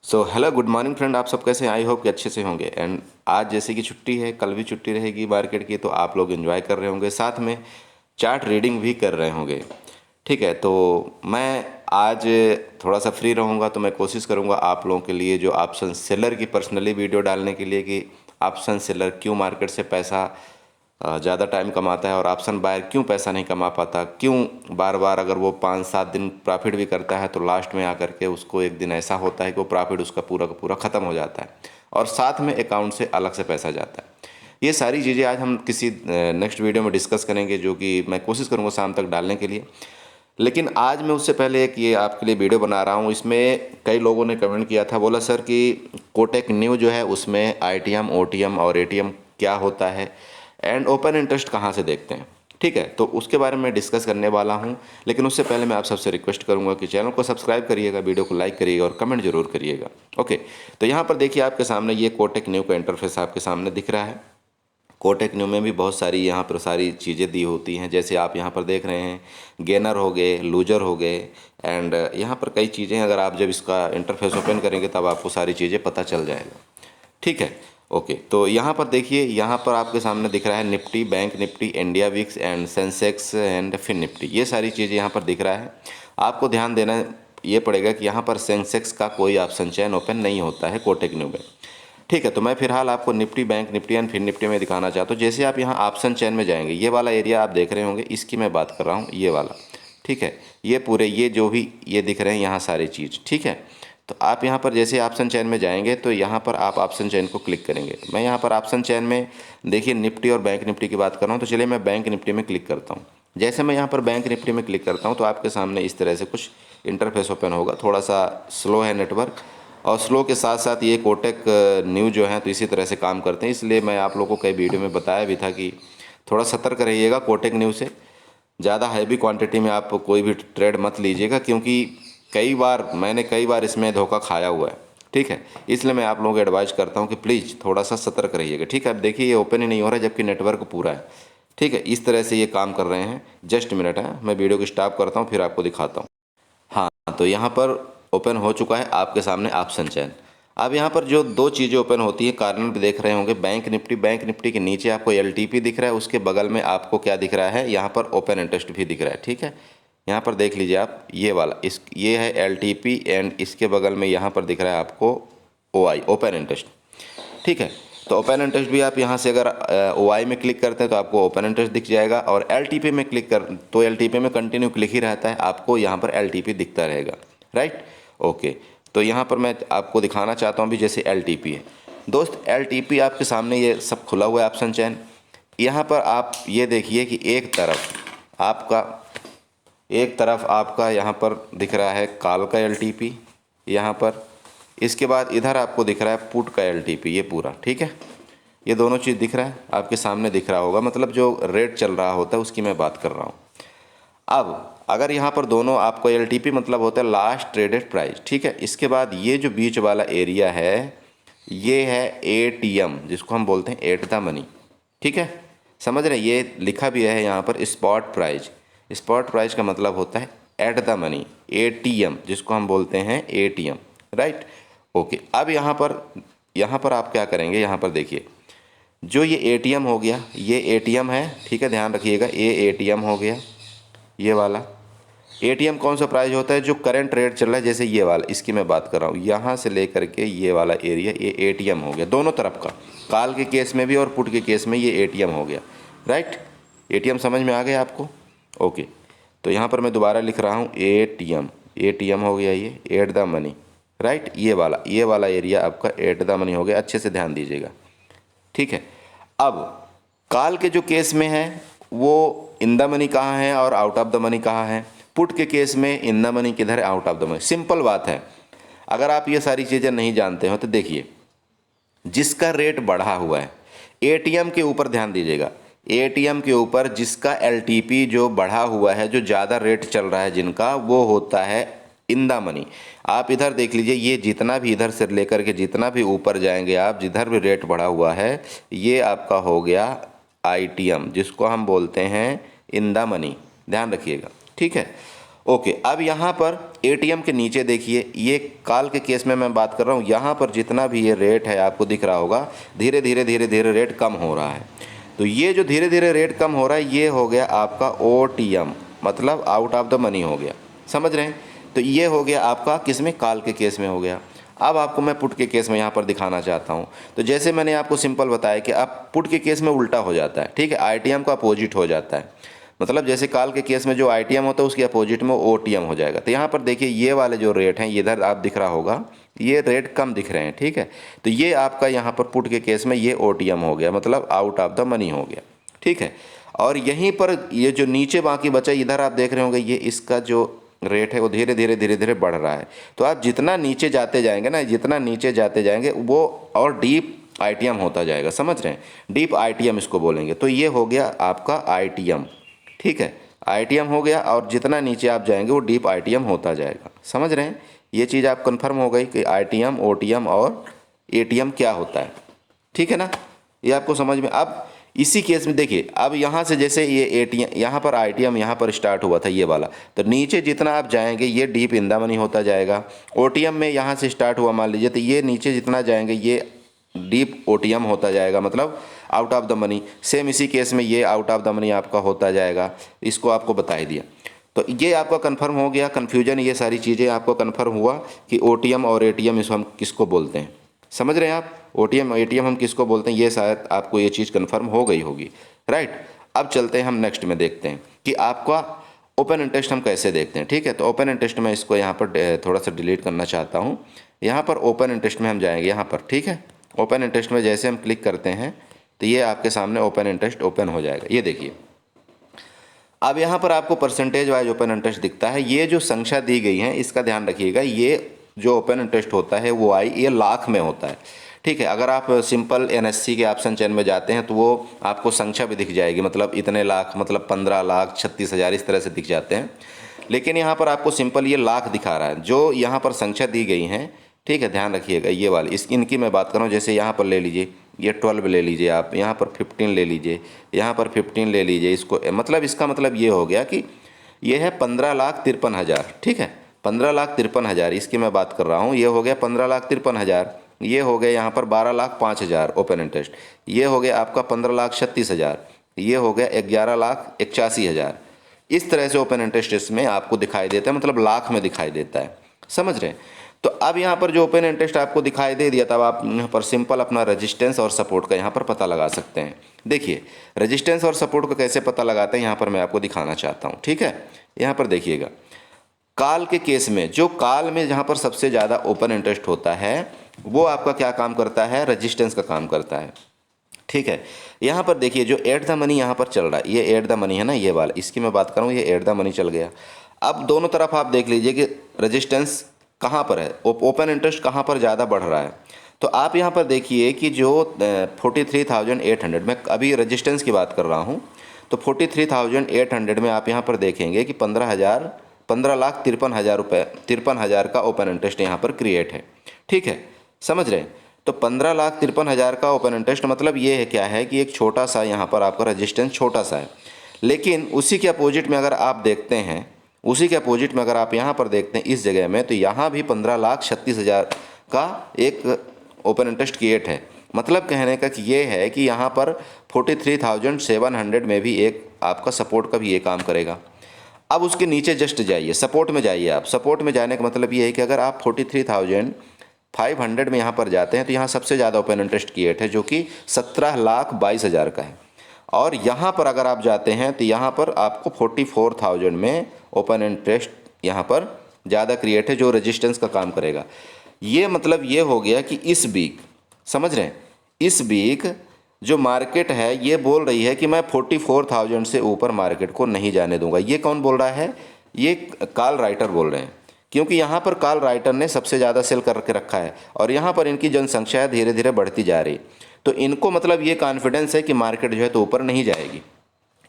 So hello good morning friend, आप सब कैसे हैं? आई होप कि अच्छे से होंगे। एंड आज जैसे कि छुट्टी है, कल भी छुट्टी रहेगी मार्केट की, तो आप लोग एंजॉय कर रहे होंगे, साथ में चार्ट रीडिंग भी कर रहे होंगे। ठीक है, तो मैं आज थोड़ा सा फ्री रहूँगा, तो मैं कोशिश करूँगा आप लोगों के लिए जो ऑप्शन सेलर की पर्सनली वीडियो डालने के लिए कि ऑप्शन सेलर क्यों मार्केट से पैसा ज़्यादा टाइम कमाता है और ऑप्शन बायर क्यों पैसा नहीं कमा पाता, क्यों बार बार अगर वो 5-7 दिन प्रॉफिट भी करता है तो लास्ट में आकर के उसको एक दिन ऐसा होता है कि वो प्रॉफिट उसका पूरा का पूरा ख़त्म हो जाता है और साथ में अकाउंट से अलग से पैसा जाता है। ये सारी चीज़ें आज हम किसी नेक्स्ट वीडियो में डिस्कस करेंगे, जो कि मैं कोशिश करूँगा शाम तक डालने के लिए। लेकिन आज मैं उससे पहले एक ये आपके लिए वीडियो बना रहा हूँ। इसमें कई लोगों ने कमेंट किया था, बोला सर कि कोटक न्यू जो है उसमें आईटीएम, ओटीएम और एटीएम क्या होता है एंड ओपन इंटरेस्ट कहाँ से देखते हैं। ठीक है, तो उसके बारे में डिस्कस करने वाला हूँ। लेकिन उससे पहले मैं आप सबसे रिक्वेस्ट करूँगा कि चैनल को सब्सक्राइब करिएगा, वीडियो को लाइक करिएगा और कमेंट जरूर करिएगा। ओके, तो यहाँ पर देखिए आपके सामने ये कोटक न्यू का इंटरफेस आपके सामने दिख रहा है। कोटक न्यू में भी बहुत सारी यहाँ पर सारी चीज़ें दी होती हैं, जैसे आप यहाँ पर देख रहे हैं गेनर हो गए, लूजर हो गए एंड यहाँ पर कई चीज़ें, अगर आप जब इसका इंटरफेस ओपन करेंगे तब आपको सारी चीज़ें पता चल जाएगा। ठीक है, ओके, तो यहाँ पर देखिए, यहाँ पर आपके सामने दिख रहा है Nifty, bank Nifty, India VIX and Sensex and Fin Nifty, ये सारी चीज़ें यहाँ पर दिख रहा है। आपको ध्यान देना ये पड़ेगा कि यहाँ पर सेंसेक्स का कोई ऑप्शन चेन ओपन नहीं होता है कोटक न्यू में। ठीक है, तो मैं फिलहाल आपको Nifty, bank Nifty and Fin Nifty में दिखाना चाहता हूँ। जैसे आप यहाँ ऑप्शन चेन में जाएंगे, ये वाला एरिया आप देख रहे होंगे, इसकी मैं बात कर रहा हूँ, ये वाला। ठीक है, ये पूरे ये जो भी ये दिख रहे हैं यहाँ सारी चीज़। ठीक है, तो आप यहाँ पर जैसे ऑप्शन चेन में जाएंगे तो यहाँ पर आप ऑप्शन चेन को क्लिक करेंगे। मैं यहाँ पर ऑप्शन चेन में देखिए निफ्टी और बैंक निफ्टी की बात कर रहा हूँ, तो चलिए मैं बैंक निफ्टी में क्लिक करता हूँ। जैसे मैं यहाँ पर बैंक निफ्टी में क्लिक करता हूँ तो आपके सामने इस तरह से कुछ इंटरफेस ओपन होगा। थोड़ा सा स्लो है नेटवर्क, और स्लो के साथ साथ ये कोटक न्यू जो है तो इसी तरह से काम करते हैं, इसलिए मैं आप लोगों को कई वीडियो में बताया भी था कि थोड़ा सतर्क रहिएगा कोटक न्यू से। ज़्यादा हैवी क्वांटिटी में आप कोई भी ट्रेड मत लीजिएगा, क्योंकि मैंने कई बार इसमें धोखा खाया हुआ है। ठीक है, इसलिए मैं आप लोगों को एडवाइस करता हूँ कि प्लीज़ थोड़ा सा सतर्क रहिएगा। ठीक है, अब देखिए ये ओपन ही नहीं हो रहा है जबकि नेटवर्क पूरा है। ठीक है, इस तरह से ये काम कर रहे हैं। जस्ट मिनट है, मैं वीडियो को स्टॉप करता हूँ फिर आपको दिखाता हूँ। हाँ, तो यहाँ पर ओपन हो चुका है आपके सामने ऑप्शन चेन। अब यहाँ पर जो दो चीज़ें ओपन होती है, कार्नर पे देख रहे होंगे बैंक निफ्टी के नीचे आपको एलटीपी दिख रहा है, उसके बगल में आपको क्या दिख रहा है, यहाँ पर ओपन इंटरेस्ट भी दिख रहा है। ठीक है, यहाँ पर देख लीजिए आप, ये वाला ये है एलटीपी एंड इसके बगल में यहाँ पर दिख रहा है आपको ओआई, ओपन इंटरेस्ट। ठीक है, तो ओपन इंटरेस्ट भी आप यहाँ से अगर ओआई में क्लिक करते हैं तो आपको ओपन इंटरेस्ट दिख जाएगा, और एलटीपी में क्लिक कर तो एलटीपी में कंटिन्यू क्लिक ही रहता है, आपको यहाँ पर एलटीपी दिखता रहेगा। राइट, ओके, तो यहाँ पर मैं आपको दिखाना चाहता हूँ भी जैसे एलटीपी है दोस्त। एलटीपी आपके सामने ये सब खुला हुआ है ऑप्शन चेन। यहाँ पर आप ये देखिए कि एक तरफ आपका यहाँ पर दिख रहा है कॉल का एलटीपी यहाँ पर, इसके बाद इधर आपको दिख रहा है पुट का एलटीपी, ये पूरा। ठीक है, ये दोनों चीज़ दिख रहा है आपके सामने, दिख रहा होगा, मतलब जो रेट चल रहा होता है उसकी मैं बात कर रहा हूँ। अब अगर यहाँ पर दोनों आपको एलटीपी मतलब होता है लास्ट ट्रेडेड प्राइस। ठीक है, इसके बाद ये जो बीच वाला एरिया है ये है एटीएम, जिसको हम बोलते हैं एट द मनी। ठीक है, समझ रहे हैं, ये लिखा भी है यहाँ पर स्पॉट प्राइस। स्पॉट प्राइस का मतलब होता है एट द मनी, एटीएम जिसको हम बोलते हैं एटीएम। राइट, ओके, अब यहाँ पर आप क्या करेंगे, यहाँ पर देखिए जो ये एटीएम हो गया, ये एटीएम है। ठीक है, ध्यान रखिएगा, ये एटीएम हो गया, ये वाला एटीएम कौन सा प्राइस होता है, जो करंट रेट चल रहा है, जैसे ये वाला, इसकी मैं बात कर रहा हूँ, यहाँ से लेकर के ये वाला एरिया, ये एटीएम हो गया दोनों तरफ का, कॉल के केस में भी और पुट के केस में ये एटीएम हो गया। राइट, एटीएम समझ में आ गया आपको? ओके, तो यहाँ पर मैं दोबारा लिख रहा हूँ एटीएम हो गया, ये एट द मनी। राइट, ये वाला एरिया आपका एट द मनी हो गया, अच्छे से ध्यान दीजिएगा। ठीक है, अब कॉल के जो केस में है वो इन द मनी कहाँ है और आउट ऑफ द मनी कहाँ है। पुट के केस में इन द मनी किधर है, out of the money. Simple बात है, अगर आप ये सारी चीज़ें नहीं जानते हो तो देखिए, जिसका रेट बढ़ा हुआ है एटीएम के ऊपर ध्यान दीजिएगा, एटीएम के ऊपर जिसका एलटीपी जो बढ़ा हुआ है, जो ज़्यादा रेट चल रहा है जिनका, वो होता है इन द मनी। आप इधर देख लीजिए, ये जितना भी इधर से लेकर के जितना भी ऊपर जाएंगे आप, जिधर भी रेट बढ़ा हुआ है, ये आपका हो गया आईटीएम, जिसको हम बोलते हैं इन द मनी। ध्यान रखिएगा। ठीक है, ओके, अब यहाँ पर एटीएम के नीचे देखिए, ये कॉल के केस में मैं बात कर रहा हूँ, यहाँ पर जितना भी ये रेट है आपको दिख रहा होगा, धीरे धीरे धीरे धीरे रेट कम हो रहा है। तो ये जो धीरे धीरे रेट कम हो रहा है ये हो गया आपका ओटीएम, मतलब आउट ऑफ द मनी हो गया, समझ रहे हैं। तो ये हो गया आपका किस में, कॉल के केस में हो गया। अब आपको मैं पुट के केस में यहाँ पर दिखाना चाहता हूँ। तो जैसे मैंने आपको सिंपल बताया कि अब पुट के केस में उल्टा हो जाता है, ठीक है, आईटीएम का अपोजिट हो जाता है। मतलब जैसे कॉल के केस में जो आईटीएम होता है उसके अपोजिट में ओटीएम हो जाएगा। तो यहाँ पर देखिए ये वाले जो रेट हैं, इधर आप दिख रहा होगा, ये रेट कम दिख रहे हैं, ठीक है। तो ये आपका यहाँ पर पुट के केस में ये ओटीएम हो गया, मतलब आउट ऑफ द मनी हो गया, ठीक है। और यहीं पर ये जो नीचे बाकी बचा, इधर आप देख रहे होंगे, ये इसका जो रेट है वो धीरे धीरे धीरे धीरे बढ़ रहा है। तो आप जितना नीचे जाते जाएंगे ना, जितना नीचे जाते जाएंगे वो और डीप आईटीएम होता जाएगा, समझ रहे हैं, डीप आईटीएम इसको बोलेंगे। तो ये हो गया आपका आईटीएम, ठीक है, आईटीएम हो गया, और जितना नीचे आप जाएंगे वो डीप आईटीएम होता जाएगा, समझ रहे हैं। ये चीज़ आप कंफर्म हो गई कि आईटीएम, ओटीएम और एटीएम क्या होता है, ठीक है ना, ये आपको समझ में। अब इसी केस में देखिए, अब यहाँ से जैसे ये एटीएम, यहाँ पर आईटीएम यहाँ पर स्टार्ट हुआ था ये वाला, तो नीचे जितना आप जाएंगे ये डीप इन द मनी होता जाएगा। ओटीएम में यहाँ से स्टार्ट हुआ मान लीजिए, तो ये नीचे जितना जाएंगे ये डीप ओटीएम होता जाएगा, मतलब out of the money. Same इसी केस में ये आउट ऑफ द मनी आपका होता जाएगा, इसको आपको बता ही दिया। तो ये आपका कंफर्म हो गया, कन्फ्यूजन ये सारी चीज़ें आपको कंफर्म हुआ कि ओटीएम और एटीएम इसको हम किसको बोलते हैं, समझ रहे हैं आप, ओटीएम एटीएम हम किसको बोलते हैं, ये शायद आपको ये चीज़ कंफर्म हो गई होगी, राइट। अब चलते हैं हम नेक्स्ट में, देखते हैं कि आपका ओपन इंटरेस्ट हम कैसे देखते हैं, ठीक है। तो ओपन इंटरेस्ट में इसको यहाँ पर थोड़ा सा डिलीट करना चाहता हूँ। यहाँ पर ओपन इंटरेस्ट में हम जाएंगे, यहाँ पर, ठीक है। ओपन इंटरेस्ट में जैसे हम क्लिक करते हैं तो ये आपके सामने ओपन इंटरेस्ट ओपन हो जाएगा, ये देखिए। अब यहाँ पर आपको परसेंटेज वाइज ओपन इंटरेस्ट दिखता है। ये जो संख्या दी गई है इसका ध्यान रखिएगा, ये जो ओपन इंटरेस्ट होता है वो ये लाख में होता है, ठीक है। अगर आप सिंपल एनएससी के ऑप्शन चेन में जाते हैं तो वो आपको संख्या भी दिख जाएगी, मतलब इतने लाख, मतलब 15 लाख 36,000 इस तरह से दिख जाते हैं। लेकिन यहाँ पर आपको सिंपल ये लाख दिखा रहा है, जो यहाँ पर संख्या दी गई हैं, ठीक है, ध्यान रखिएगा। ये वाली इनकी मैं बात कर रहा हूँ, जैसे यहाँ पर ले लीजिए, ये 12 ले लीजिए आप, यहाँ पर 15 ले लीजिए, यहाँ पर 15 ले लीजिए। इसको मतलब इसका मतलब ये हो गया कि ये है 15,53,000, ठीक है, 15,53,000 इसकी मैं बात कर रहा हूँ। ये हो गया 15,53,000, ये हो गया यहाँ पर 12,05,000 ओपन इंटरेस्ट, ये हो गया आपका 15,36,000, ये हो गया 11,81,000। इस तरह से ओपन इंटरेस्ट इसमें आपको दिखाई देता है, मतलब लाख में दिखाई देता है, समझ रहे हैं। तो अब यहाँ पर जो ओपन इंटरेस्ट आपको दिखाई दे दिया, तब आप यहाँ पर सिंपल अपना रेजिस्टेंस और सपोर्ट का यहाँ पर पता लगा सकते हैं। देखिए रेजिस्टेंस और सपोर्ट का कैसे पता लगाते हैं यहाँ पर मैं आपको दिखाना चाहता हूँ, ठीक है। यहाँ पर देखिएगा, कॉल के केस में, जो कॉल में जहाँ पर सबसे ज़्यादा ओपन इंटरेस्ट होता है वो आपका क्या काम करता है, रेजिस्टेंस का काम करता है, ठीक है। यहाँ पर देखिए जो एट द मनी यहाँ पर चल रहा है, ये एट द मनी है ना, ये वाला, इसकी मैं बात करूँ, ये एट द मनी चल गया। अब दोनों तरफ आप देख लीजिए कि रेजिस्टेंस कहाँ पर है, ओपन इंटरेस्ट कहाँ पर ज़्यादा बढ़ रहा है। तो आप यहाँ पर देखिए कि जो 43,800, मैं अभी रेजिस्टेंस की बात कर रहा हूँ, तो 43,800 में आप यहाँ पर देखेंगे कि 15,53,000 रुपये, 53,000 का ओपन इंटरेस्ट यहाँ पर क्रिएट है, ठीक है, समझ रहे हैं। तो 15,53,000 का ओपन इंटरेस्ट मतलब ये है क्या है कि एक छोटा सा यहाँ पर आपका रेजिस्टेंस छोटा सा है। लेकिन उसी के अपोजिट में अगर आप देखते हैं, उसी के अपोजिट में अगर आप यहाँ पर देखते हैं इस जगह में, तो यहाँ भी 15,36,000 का एक ओपन इंटरेस्ट क्रिएट है। मतलब कहने का कि ये है कि यहाँ पर 43,700 में भी एक आपका सपोर्ट का भी ये काम करेगा। अब उसके नीचे जस्ट जाइए, सपोर्ट में जाइए आप। सपोर्ट में जाने का मतलब ये है कि अगर आप 43,500 में यहाँ पर जाते हैं तो यहाँ सबसे ज़्यादा ओपन इंटरेस्ट क्रिएट है, जो कि 17,22,000 का है। और यहाँ पर अगर आप जाते हैं तो यहाँ पर आपको 44,000 में ओपन इंटरेस्ट यहाँ पर ज़्यादा क्रिएट है, जो रेजिस्टेंस का काम करेगा। ये मतलब ये हो गया कि इस वीक, समझ रहे हैं, इस वीक जो मार्केट है ये बोल रही है कि मैं 44,000 से ऊपर मार्केट को नहीं जाने दूंगा। ये कौन बोल रहा है, ये कॉल राइटर बोल रहे हैं, क्योंकि यहाँ पर कॉल राइटर ने सबसे ज़्यादा सेल करके रखा है और यहाँ पर इनकी जनसंख्या है धीरे धीरे बढ़ती जा रही। तो इनको मतलब ये कॉन्फिडेंस है कि मार्केट जो है तो ऊपर नहीं जाएगी,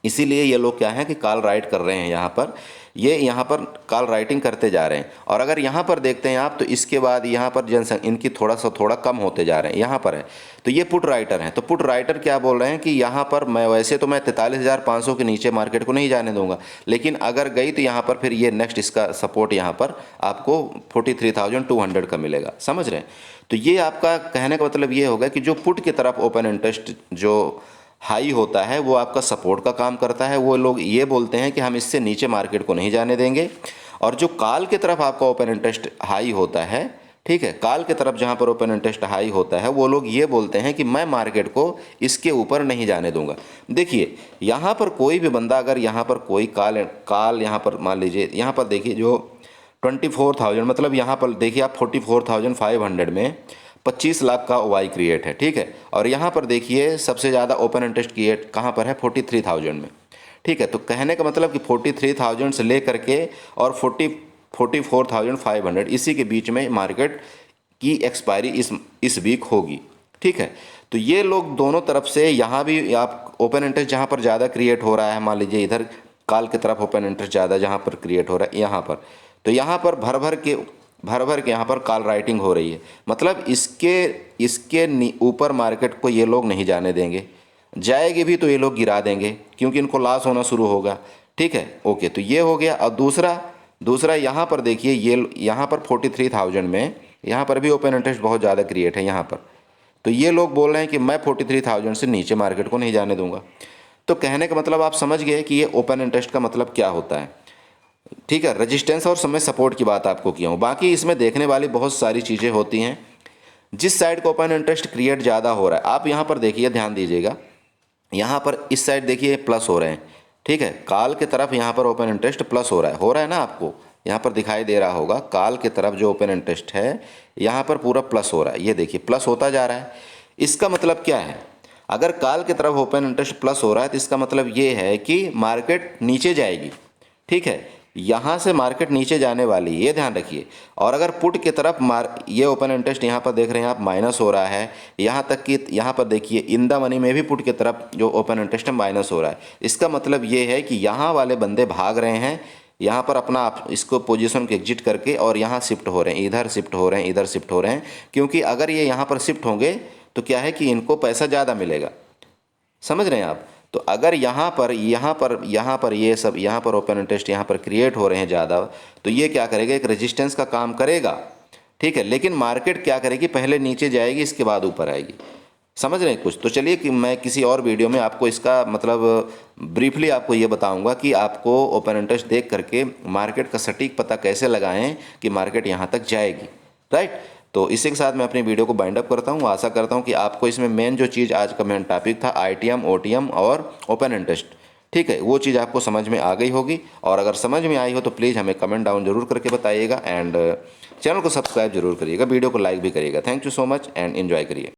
इसीलिए ये लोग क्या है कि कॉल राइट कर रहे हैं यहाँ पर, ये यहाँ पर कॉल राइटिंग करते जा रहे हैं। और अगर यहाँ पर देखते हैं आप तो इसके बाद यहाँ पर जनसंख्या इनकी थोड़ा कम होते जा रहे हैं, यहाँ पर है। तो ये पुट राइटर हैं, तो पुट राइटर क्या बोल रहे हैं कि यहाँ पर मैं वैसे तो मैं 43,500 के नीचे मार्केट को नहीं जाने दूंगा, लेकिन अगर गई तो यहाँ पर फिर ये नेक्स्ट इसका सपोर्ट यहाँ पर आपको 43,200 का मिलेगा। समझ रहे हैं? तो ये आपका कहने का मतलब ये होगा कि जो पुट की तरफ ओपन इंटरेस्ट जो हाई होता है वो आपका सपोर्ट का काम करता है। वो लोग ये बोलते हैं कि हम इससे नीचे मार्केट को नहीं जाने देंगे। और जो कॉल की तरफ आपका ओपन इंटरेस्ट हाई होता है, ठीक है, कॉल की तरफ जहाँ पर ओपन इंटरेस्ट हाई होता है वो लोग ये बोलते हैं कि मैं मार्केट को इसके ऊपर नहीं जाने दूंगा। देखिए यहाँ पर कोई भी बंदा अगर यहाँ पर कोई कॉल यहाँ पर मान लीजिए, यहाँ पर देखिए जो 24,000 मतलब यहाँ पर देखिए आप 44,500 में 25 लाख का वाई क्रिएट है, ठीक है। और यहाँ पर देखिए सबसे ज़्यादा ओपन इंटरेस्ट क्रिएट कहाँ पर है, 43,000 में, ठीक है। तो कहने का मतलब कि 43,000 से ले करके और 44,500 इसी के बीच में मार्केट की एक्सपायरी इस वीक होगी, ठीक है। तो ये लोग दोनों तरफ से यहाँ भी आप ओपन इंटरेस्ट जहाँ पर ज़्यादा क्रिएट हो रहा है, मान लीजिए इधर कॉल की तरफ ओपन इंटरेस्ट ज़्यादा जहाँ पर क्रिएट हो रहा है यहाँ पर, तो यहाँ पर भर भर के यहाँ पर कॉल राइटिंग हो रही है। मतलब इसके ऊपर मार्केट को ये लोग नहीं जाने देंगे, जाएगी भी तो ये लोग गिरा देंगे क्योंकि इनको लॉस होना शुरू होगा, ठीक है। ओके, तो ये हो गया। और दूसरा यहाँ पर देखिए ये यहाँ पर 43,000 में यहाँ पर भी ओपन इंटरेस्ट बहुत ज़्यादा क्रिएट है यहाँ पर। तो ये लोग बोल रहे हैं कि मैं 43,000 से नीचे मार्केट को नहीं जाने दूंगा। तो कहने का मतलब आप समझ गए कि ये ओपन इंटरेस्ट का मतलब क्या होता है, ठीक है। रेजिस्टेंस और समय सपोर्ट की बात आपको किया हूँ। बाकी इसमें देखने वाली बहुत सारी चीज़ें होती हैं। जिस साइड को ओपन इंटरेस्ट क्रिएट ज़्यादा हो रहा है, आप यहाँ पर देखिए, ध्यान दीजिएगा, यहाँ पर इस साइड देखिए प्लस हो रहे हैं, ठीक है। कॉल की तरफ यहाँ पर ओपन इंटरेस्ट प्लस हो रहा है ना, आपको यहाँ पर दिखाई दे रहा होगा। कॉल की तरफ जो ओपन इंटरेस्ट है यहाँ पर पूरा प्लस हो रहा है, ये देखिए प्लस होता जा रहा है। इसका मतलब क्या है, अगर कॉल की तरफ ओपन इंटरेस्ट प्लस हो रहा है तो इसका मतलब ये है कि मार्केट नीचे जाएगी, ठीक है। यहाँ से मार्केट नीचे जाने वाली, ये ध्यान रखिए। और अगर पुट की तरफ ये ओपन इंटरेस्ट यहाँ पर देख रहे हैं आप माइनस हो रहा है, यहाँ तक कि यहाँ पर देखिए इन द मनी में भी पुट की तरफ जो ओपन इंटरेस्ट है माइनस हो रहा है। इसका मतलब ये है कि यहाँ वाले बंदे भाग रहे हैं, यहाँ पर अपना इसको पोजीशन को एग्जिट करके और यहाँ शिफ्ट हो रहे हैं, इधर शिफ्ट हो रहे हैं, इधर शिफ्ट हो रहे हैं। क्योंकि अगर ये यहाँ पर शिफ्ट होंगे तो क्या है कि इनको पैसा ज़्यादा मिलेगा। समझ रहे हैं आप? तो अगर यहाँ पर ये सब यहाँ पर ओपन इंटरेस्ट यहाँ पर क्रिएट हो रहे हैं ज़्यादा, तो ये क्या करेगा, एक रेजिस्टेंस का काम करेगा, ठीक है। लेकिन मार्केट क्या करेगी, पहले नीचे जाएगी इसके बाद ऊपर आएगी। समझ रहे हैं कुछ? तो चलिए कि मैं किसी और वीडियो में आपको इसका मतलब ब्रीफली आपको ये बताऊंगा कि आपको ओपन इंटरेस्ट देख करके मार्केट का सटीक पता कैसे लगाएं कि मार्केट यहाँ तक जाएगी, राइट। तो इसी के साथ मैं अपनी वीडियो को बाइंड अप करता हूँ। आशा करता हूँ कि आपको इसमें मेन जो चीज़ आज का मेन टॉपिक था ITM, OTM और ओपन इंटरेस्ट, ठीक है, वो चीज़ आपको समझ में आ गई होगी। और अगर समझ में आई हो तो प्लीज़ हमें कमेंट डाउन जरूर करके बताइएगा एंड चैनल को सब्सक्राइब जरूर करिएगा, वीडियो को लाइक भी करिएगा। Thank you so much and enjoy करिए।